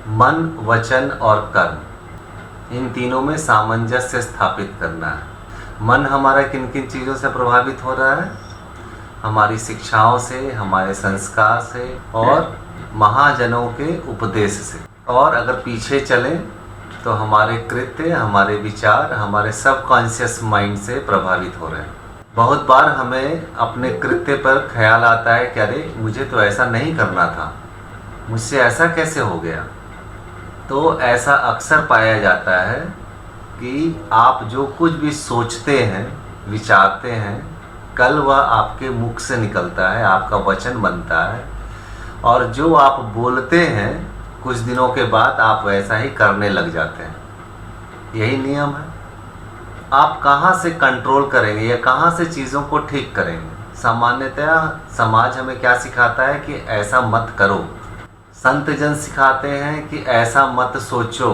मन, वचन और कर्म, इन तीनों में सामंजस्य स्थापित करना है। मन हमारा किन किन चीज़ों से प्रभावित हो रहा है? हमारी शिक्षाओं से, हमारे संस्कार से और महाजनों के उपदेश से। और अगर पीछे चलें तो हमारे कृत्य, हमारे विचार, हमारे सबकॉन्शियस माइंड से प्रभावित हो रहे हैं। बहुत बार हमें अपने कृत्य पर ख्याल आता है कि अरे मुझे तो ऐसा नहीं करना था, मुझसे ऐसा कैसे हो गया। तो ऐसा अक्सर पाया जाता है कि आप जो कुछ भी सोचते हैं, विचारते हैं, कल वह आपके मुख से निकलता है, आपका वचन बनता है। और जो आप बोलते हैं कुछ दिनों के बाद आप वैसा ही करने लग जाते हैं। यही नियम है। आप कहाँ से कंट्रोल करेंगे या कहाँ से चीज़ों को ठीक करेंगे? सामान्यतया समाज हमें क्या सिखाता है कि ऐसा मत करो। संत जन सिखाते हैं कि ऐसा मत सोचो।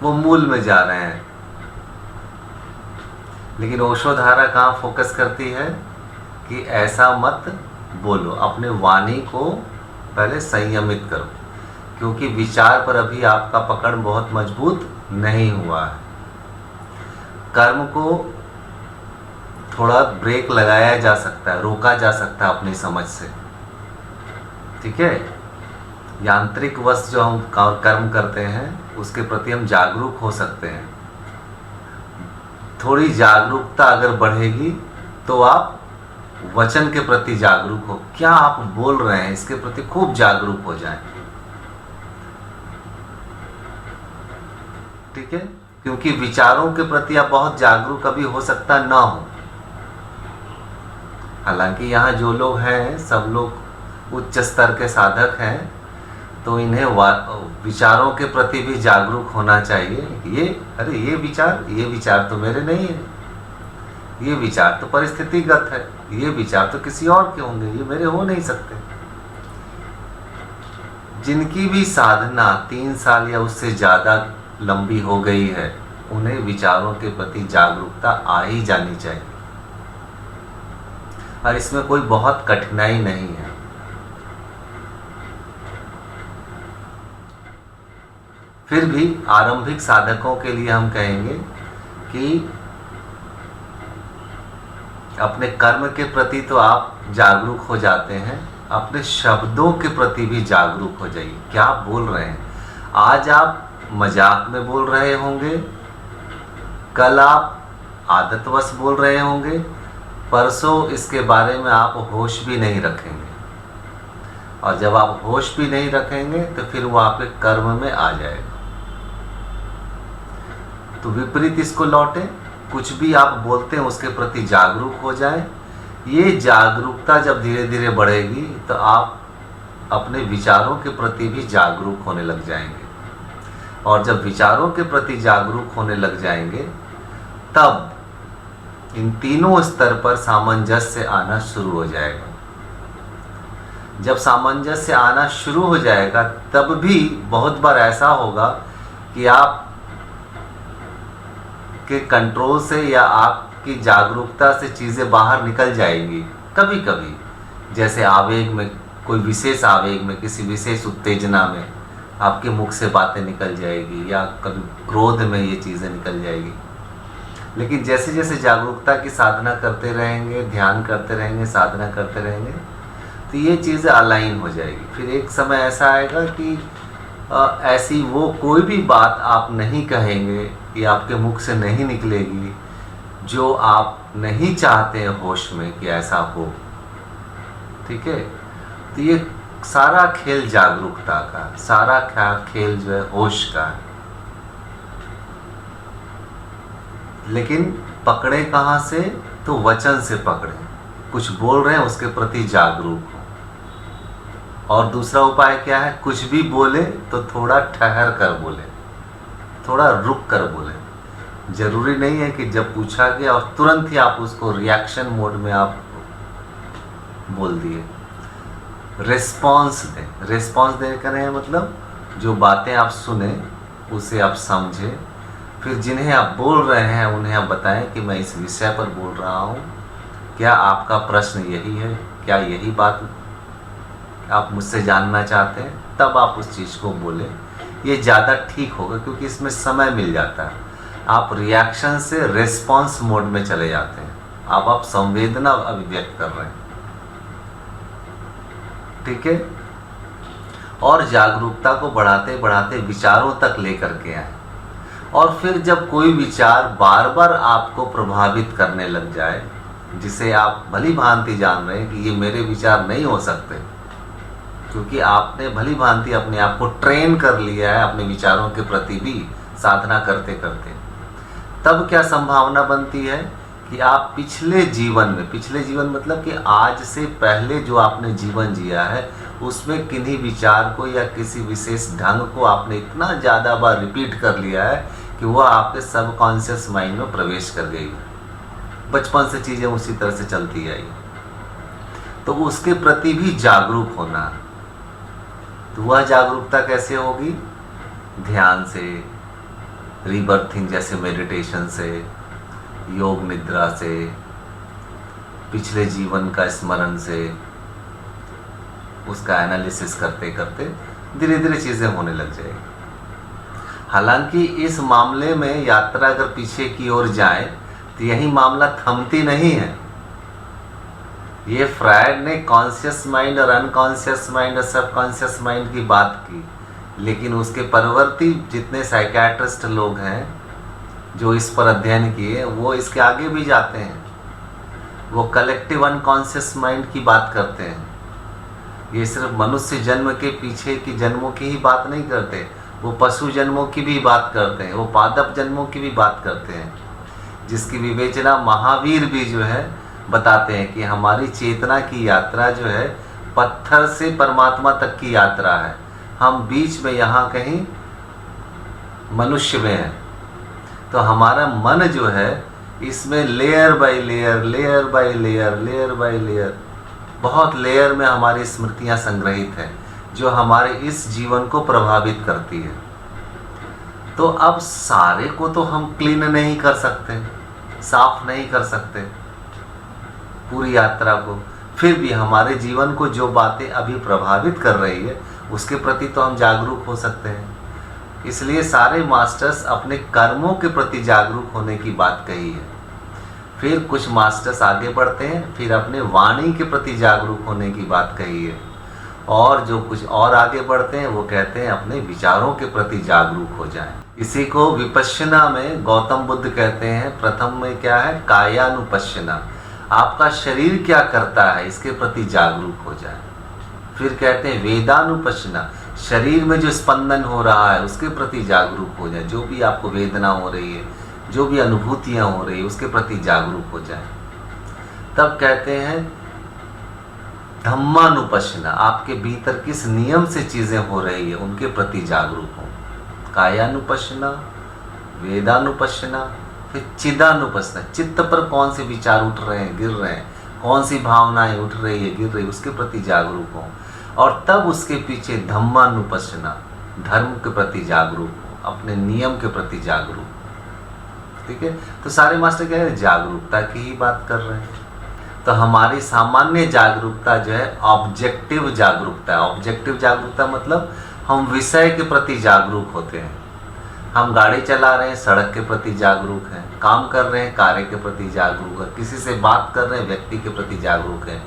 वो मूल में जा रहे हैं। लेकिन ओशो धारा कहाँ फोकस करती है कि ऐसा मत बोलो। अपने वाणी को पहले संयमित करो, क्योंकि विचार पर अभी आपका पकड़ बहुत मजबूत नहीं हुआ है। कर्म को थोड़ा ब्रेक लगाया जा सकता है, रोका जा सकता है अपनी समझ से। ठीक है, यांत्रिक वश जो हम कर्म करते हैं उसके प्रति हम जागरूक हो सकते हैं। थोड़ी जागरूकता अगर बढ़ेगी तो आप वचन के प्रति जागरूक हो। क्या आप बोल रहे हैं इसके प्रति खूब जागरूक हो जाएं। ठीक है, क्योंकि विचारों के प्रति आप बहुत जागरूक अभी हो सकता ना हो। हालांकि यहाँ जो लोग हैं सब लोग उच्च स्तर के साधक हैं, तो इन्हें विचारों के प्रति भी जागरूक होना चाहिए। ये विचार तो मेरे नहीं है, ये विचार तो परिस्थितिगत है, ये विचार तो किसी और के होंगे, ये मेरे हो नहीं सकते। जिनकी भी साधना 3 साल या उससे ज़्यादा लंबी हो गई है, उन्हें विचारों के प्रति जागरूकता आ ही जानी चाहिए। और इसमें कोई बहुत कठिनाई नहीं है। फिर भी आरंभिक साधकों के लिए हम कहेंगे कि अपने कर्म के प्रति तो आप जागरूक हो जाते हैं, अपने शब्दों के प्रति भी जागरूक हो जाइए। क्या आप बोल रहे हैं? आज आप मजाक में बोल रहे होंगे, कल आप आदतवश बोल रहे होंगे, परसों इसके बारे में आप होश भी नहीं रखेंगे। और जब आप होश भी नहीं रखेंगे तो फिर वो आपके कर्म में आ जाएगा। तो विपरीत इसको लौटे, कुछ भी आप बोलते हैं उसके प्रति जागरूक हो जाएं। ये जागरूकता जब धीरे धीरे बढ़ेगी तो आप अपने विचारों के प्रति भी जागरूक होने लग जाएंगे। और जब विचारों के प्रति जागरूक होने लग जाएंगे तब इन तीनों स्तर पर सामंजस्य आना शुरू हो जाएगा। जब सामंजस्य आना शुरू हो जाएगा तब भी बहुत बार ऐसा होगा कि आप के कंट्रोल से या आपकी जागरूकता से चीज़ें बाहर निकल जाएंगी। कभी कभी जैसे आवेग में, कोई विशेष आवेग में, किसी विशेष उत्तेजना में आपके मुख से बातें निकल जाएगी, या कभी क्रोध में ये चीज़ें निकल जाएगी। लेकिन जैसे जैसे जागरूकता की साधना करते रहेंगे, ध्यान करते रहेंगे, साधना करते रहेंगे, तो ये चीज़ें अलाइन हो जाएगी। फिर एक समय ऐसा आएगा कि ऐसी वो कोई भी बात आप नहीं कहेंगे या आपके मुख से नहीं निकलेगी जो आप नहीं चाहते हैं होश में कि ऐसा हो। ठीक है, तो ये सारा खेल जागरूकता का, सारा खेल जो है होश का है। लेकिन पकड़े कहाँ से? तो वचन से पकड़े। कुछ बोल रहे हैं उसके प्रति जागरूक हो। और दूसरा उपाय क्या है? कुछ भी बोले तो थोड़ा ठहर कर बोले, थोड़ा रुक कर बोले। जरूरी नहीं है कि जब पूछा गया और तुरंत ही आप उसको रिएक्शन मोड में आप बोल दिए। रिस्पॉन्स दें। रिस्पॉन्स देने का मतलब जो बातें आप सुने उसे आप समझें, फिर जिन्हें आप बोल रहे हैं उन्हें आप बताएं कि मैं इस विषय पर बोल रहा हूँ, क्या आपका प्रश्न यही है, क्या यही बात आप मुझसे जानना चाहते हैं। तब आप उस चीज़ को बोलें, ये ज़्यादा ठीक होगा, क्योंकि इसमें समय मिल जाता है। आप रिएक्शन से रिस्पॉन्स मोड में चले जाते हैं, आप संवेदना अभिव्यक्त कर रहे हैं, ठीक है। और जागरूकता को बढ़ाते बढ़ाते विचारों तक लेकर के आए, और फिर जब कोई विचार बार बार आपको प्रभावित करने लग जाए, जिसे आप भली भांति जान रहे हैं कि ये मेरे विचार नहीं हो सकते, क्योंकि आपने भली भांति अपने आप को ट्रेन कर लिया है अपने विचारों के प्रति भी साधना करते करते, तब क्या संभावना बनती है कि आप पिछले जीवन मतलब कि आज से पहले जो आपने जीवन जिया है, उसमें किन्हीं विचार को या किसी विशेष ढंग को आपने इतना ज़्यादा बार रिपीट कर लिया है कि वह आपके सबकॉन्शियस माइंड में प्रवेश कर गई। बचपन से चीज़ें उसी तरह से चलती आई, तो उसके प्रति भी जागरूक होना। तो वह जागरूकता कैसे होगी? ध्यान से, रीबर्थिंग जैसे मेडिटेशन से, योग निद्रा से, पिछले जीवन का स्मरण से, उसका एनालिसिस करते करते धीरे धीरे चीज़ें होने लग जाएगी। हालांकि इस मामले में यात्रा अगर पीछे की ओर जाए तो यही मामला थमती नहीं है। ये फ्रायड ने कॉन्शियस माइंड और अनकॉन्शियस माइंड और सबकॉन्शियस माइंड की बात की, लेकिन उसके परवर्ती जितने साइकियाट्रिस्ट लोग हैं जो इस पर अध्ययन किए, वो इसके आगे भी जाते हैं। वो कलेक्टिव अनकॉन्शियस माइंड की बात करते हैं। ये सिर्फ मनुष्य जन्म के पीछे की जन्मों की ही बात नहीं करते, वो पशु जन्मों की भी बात करते हैं, वो पादप जन्मों की भी बात करते हैं, जिसकी विवेचना महावीर भी जो है बताते हैं कि हमारी चेतना की यात्रा जो है पत्थर से परमात्मा तक की यात्रा है। हम बीच में यहाँ कहीं मनुष्य में हैं। तो हमारा मन जो है इसमें layer by layer, layer by layer, layer by layer, बहुत लेयर में हमारी स्मृतियाँ संग्रहित हैं जो हमारे इस जीवन को प्रभावित करती है। तो अब सारे को तो हम क्लीन नहीं कर सकते, साफ नहीं कर सकते पूरी यात्रा को, फिर भी हमारे जीवन को जो बातें अभी प्रभावित कर रही है उसके प्रति तो हम जागरूक हो सकते हैं। इसलिए सारे मास्टर्स अपने कर्मों के प्रति जागरूक होने की बात कही है। फिर कुछ मास्टर्स आगे बढ़ते हैं, फिर अपने वाणी के प्रति जागरूक होने की बात कही है, और जो कुछ और आगे बढ़ते हैं वो कहते हैं अपने विचारों के प्रति जागरूक हो जाएं। इसी को विपश्यना में गौतम बुद्ध कहते हैं, प्रथम में क्या है? कायानुपश्यना, आपका शरीर क्या करता है इसके प्रति जागरूक हो जाए। फिर कहते हैं वेदानुपश्यना, शरीर में जो स्पंदन हो रहा है उसके प्रति जागरूक हो जाए, जो भी आपको वेदना हो रही है, जो भी अनुभूतियाँ हो रही है उसके प्रति जागरूक हो जाए। तब कहते हैं धम्मानुपश्यना, आपके भीतर किस नियम से चीज़ें हो रही है उनके प्रति जागरूक हो। कायानुपश्यना, वेदानुपश्यना, फिर चिदानुपश्यना, चित्त पर कौन से विचार उठ रहे हैं, गिर रहे हैं, कौन सी भावनाएं उठ रही है, गिर रही है, उसके प्रति जागरूक हो। और तब उसके पीछे धम्मानुपश्यना, धर्म के प्रति जागरूक हो, अपने नियम के प्रति जागरूक हो। ठीक है, तो सारे मास्टर कह रहे हैं जागरूकता की ही बात कर रहे हैं। तो हमारी सामान्य जागरूकता जो है ऑब्जेक्टिव जागरूकता है। ऑब्जेक्टिव जागरूकता मतलब हम विषय के प्रति जागरूक होते हैं। हम गाड़ी चला रहे हैं, सड़क के प्रति जागरूक हैं, काम कर रहे हैं, कार्य के प्रति जागरूक है, किसी से बात कर रहे हैं, व्यक्ति के प्रति जागरूक हैं।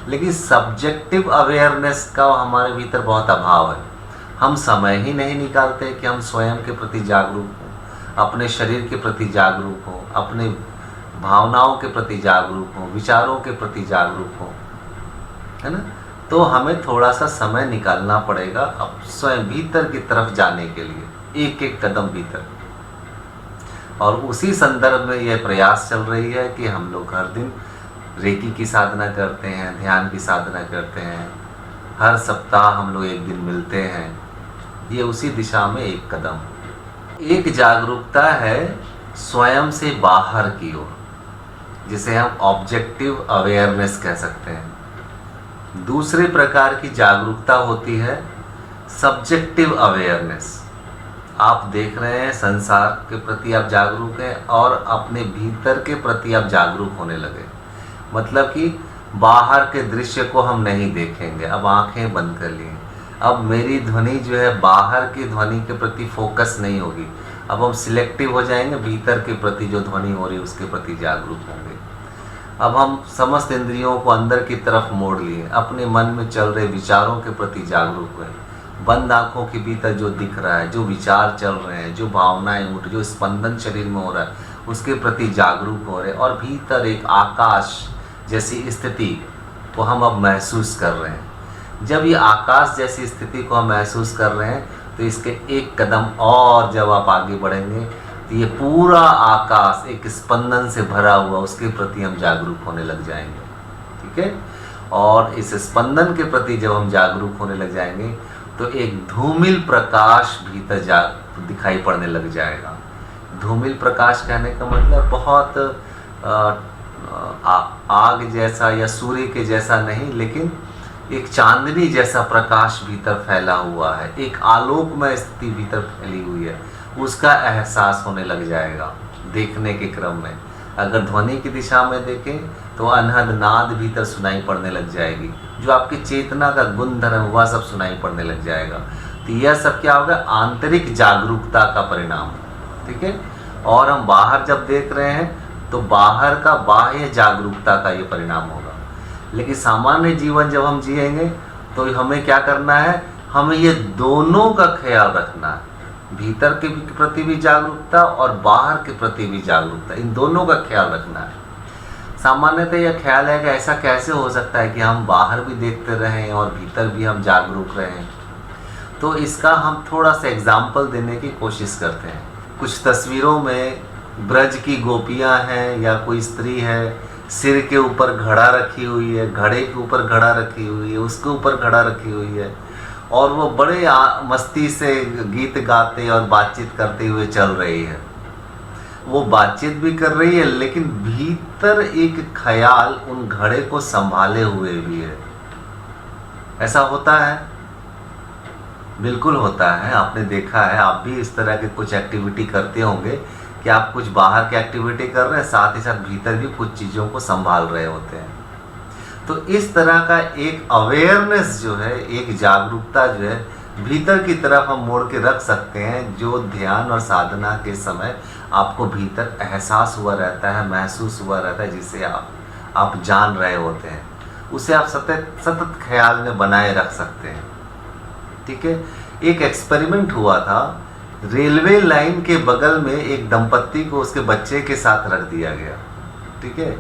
लेकिन सब्जेक्टिव अवेयरनेस का हमारे भीतर बहुत अभाव है। हम समय ही नहीं निकालते कि हम स्वयं के प्रति जागरूक हों, अपने शरीर के प्रति जागरूक हों, अपने भावनाओं के प्रति जागरूक हों, विचारों के प्रति जागरूक हों, है ना। तो हमें थोड़ा सा समय निकालना पड़ेगा अब स्वयं भीतर की तरफ जाने के लिए, एक एक कदम भीतर। और उसी संदर्भ में यह प्रयास चल रही है कि हम लोग हर दिन रेकी की साधना करते हैं, ध्यान की साधना करते हैं, हर सप्ताह हम लोग एक दिन मिलते हैं। ये उसी दिशा में एक कदम। एक जागरूकता है स्वयं से बाहर की ओर, जिसे हम ऑब्जेक्टिव अवेयरनेस कह सकते हैं। दूसरे प्रकार की जागरूकता होती है सब्जेक्टिव अवेयरनेस। आप देख रहे हैं संसार के प्रति आप जागरूक हैं और अपने भीतर के प्रति आप जागरूक होने लगे। मतलब कि बाहर के दृश्य को हम नहीं देखेंगे, अब आंखें बंद कर लिए, अब मेरी ध्वनि जो है बाहर की ध्वनि के प्रति फोकस नहीं होगी। अब हम सिलेक्टिव हो जाएंगे, भीतर के प्रति जो ध्वनि हो रही है उसके प्रति जागरूक होंगे। अब हम समस्त इंद्रियों को अंदर की तरफ मोड़ लिए, अपने मन में चल रहे विचारों के प्रति जागरूक हुए। बंद आंखों के भीतर जो दिख रहा है, जो विचार चल रहे हैं, जो भावनाएं उठ, जो स्पंदन शरीर में हो रहा है उसके प्रति जागरूक हो रहे हैं। और भीतर एक आकाश जैसी स्थिति को हम अब महसूस कर रहे हैं। जब ये आकाश जैसी स्थिति को हम महसूस कर रहे हैं तो इसके एक कदम और जब आप आगे बढ़ेंगे तो ये पूरा आकाश एक स्पंदन से भरा हुआ, उसके प्रति हम जागरूक होने लग जाएंगे। ठीक है। और इस स्पंदन के प्रति जब हम जागरूक होने लग जाएंगे तो एक धूमिल प्रकाश भीतर दिखाई पड़ने लग जाएगा। धूमिल प्रकाश कहने का मतलब बहुत आग जैसा या सूर्य के जैसा नहीं, लेकिन एक चांदनी जैसा प्रकाश भीतर फैला हुआ है, एक आलोकमय स्थिति भीतर फैली हुई है, उसका एहसास होने लग जाएगा देखने के क्रम में। अगर ध्वनि की दिशा में देखें तो अनहद नाद भीतर सुनाई पड़ने लग जाएगी, जो आपकी चेतना का गुणधर्म वह सब सुनाई पड़ने लग जाएगा। तो यह सब क्या होगा? आंतरिक जागरूकता का परिणाम। ठीक है। और हम बाहर जब देख रहे हैं तो बाहर का बाह्य जागरूकता का ये परिणाम होगा। लेकिन सामान्य जीवन जब हम जिएंगे तो हमें क्या करना है? हमें ये दोनों का ख्याल रखना है, भीतर के प्रति भी जागरूकता और बाहर के प्रति भी जागरूकता, इन दोनों का ख्याल रखना है। सामान्यतः यह ख्याल है कि ऐसा कैसे हो सकता है कि हम बाहर भी देखते रहें और भीतर भी हम जागरूक रहें। तो इसका हम थोड़ा सा एग्जाम्पल देने की कोशिश करते हैं। कुछ तस्वीरों में ब्रज की गोपियाँ हैं या कोई स्त्री है, सिर के ऊपर घड़ा रखी हुई है, घड़े के ऊपर घड़ा रखी हुई है, उसके ऊपर घड़ा रखी हुई है, और वो बड़े मस्ती से गीत गाते और बातचीत करते हुए चल रही है। वो बातचीत भी कर रही है लेकिन भीतर एक ख्याल उन घड़े को संभाले हुए भी है। ऐसा होता है? बिल्कुल होता है। आपने देखा है, आप भी इस तरह के कुछ एक्टिविटी करते होंगे कि आप कुछ बाहर की एक्टिविटी कर रहे हैं, साथ ही साथ भीतर भी कुछ चीज़ों को संभाल रहे होते हैं। तो इस तरह का एक अवेयरनेस जो है, एक जागरूकता जो है भीतर की तरफ हम मोड़ के रख सकते हैं, जो ध्यान और साधना के समय आपको भीतर एहसास हुआ रहता है, महसूस हुआ रहता है, जिसे आप जान रहे होते हैं, उसे आप सतत ख्याल में बनाए रख सकते हैं। ठीक है। एक एक्सपेरिमेंट हुआ था, रेलवे लाइन के बगल में एक दंपत्ति को उसके बच्चे के साथ रख दिया गया। ठीक है।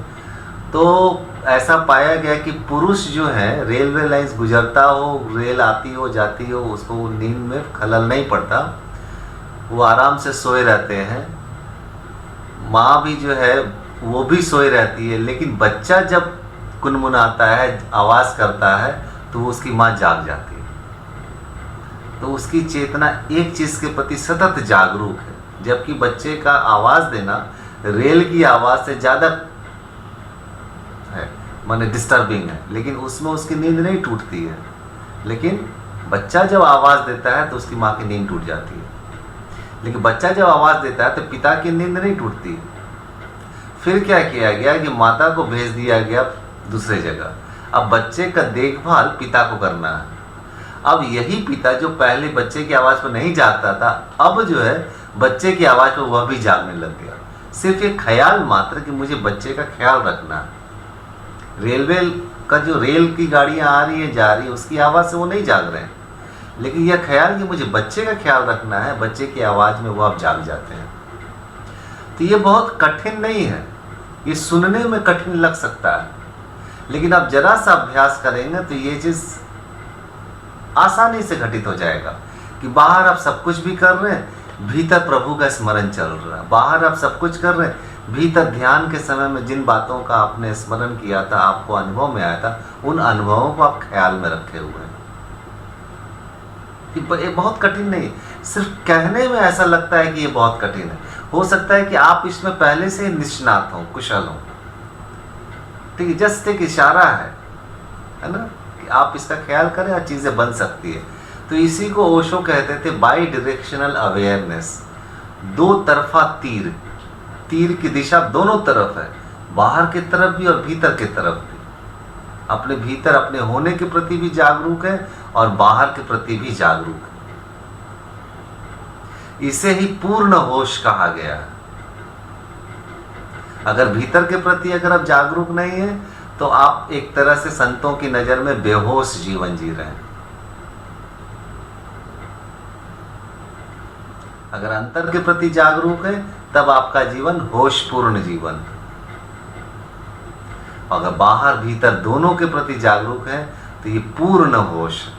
तो ऐसा पाया गया कि पुरुष जो है, रेलवे लाइंस गुजरता हो, रेल आती हो जाती हो, उसको नींद में खलल नहीं पड़ता, वो आराम से सोए रहते हैं। माँ भी जो है वो भी सोए रहती है, लेकिन बच्चा जब कुनमुनाता है, आवाज़ करता है, तो उसकी माँ जाग जाती है। तो उसकी चेतना एक चीज़ के प्रति सतत जागरूक है, जबकि बच्चे का आवाज़ देना रेल की आवाज़ से ज़्यादा है, माने डिस्टर्बिंग है, लेकिन उसमें उसकी नींद नहीं टूटती है। लेकिन बच्चा जब आवाज़ देता है तो उसकी माँ की नींद टूट जाती है, लेकिन बच्चा जब आवाज़ देता है तो पिता की नींद नहीं टूटती है। फिर क्या किया गया कि माता को भेज दिया गया दूसरे जगह, अब बच्चे का देखभाल पिता को करना है। अब यही पिता जो पहले बच्चे की आवाज़ पर नहीं जागता था, अब जो है बच्चे की आवाज़ पर वह भी जागने लग गया। सिर्फ एक ख्याल मात्र कि मुझे बच्चे का ख्याल रखना है। रेलवे का जो रेल की गाड़ियाँ आ रही है जा रही है, उसकी आवाज़ से वो नहीं जाग रहे हैं, लेकिन यह ख्याल कि मुझे बच्चे का ख्याल रखना है, बच्चे की आवाज़ में वो अब जाग जाते हैं। तो ये बहुत कठिन नहीं है, ये सुनने में कठिन लग सकता है, लेकिन आप जरा सा अभ्यास करेंगे तो ये चीज़ आसानी से घटित हो जाएगा कि बाहर आप सब कुछ भी कर रहे हैं, भीतर प्रभु का स्मरण चल रहा है। बाहर आप सब कुछ कर रहे हैं, भीतर ध्यान के समय में जिन बातों का आपने स्मरण किया था, आपको अनुभव में आया था, उन अनुभवों को आप ख्याल में रखे हुए हैं। ये बहुत कठिन नहीं, सिर्फ कहने में ऐसा लगता है कि ये बहुत कठिन है। हो सकता है कि आप इसमें पहले से निष्णात हों, कुशल हों। ठीक है, जस्ट एक इशारा है ना, कि आप इसका ख्याल करें और चीज़ें बन सकती है। तो इसी को ओशो कहते थे बाई डायरेक्शनल अवेयरनेस, दो तरफा तीर। तीर की दिशा दोनों तरफ है, बाहर की तरफ भी और भीतर की तरफ भी। अपने भीतर अपने होने के प्रति भी जागरूक है और बाहर के प्रति भी जागरूक है। इसे ही पूर्ण होश कहा गया है। अगर भीतर के प्रति अगर आप जागरूक नहीं है तो आप एक तरह से संतों की नजर में बेहोश जीवन जी रहे हैं। अगर अंतर के प्रति जागरूक है तब आपका जीवन होशपूर्ण जीवन। अगर बाहर भीतर दोनों के प्रति जागरूक है तो ये पूर्ण होश है।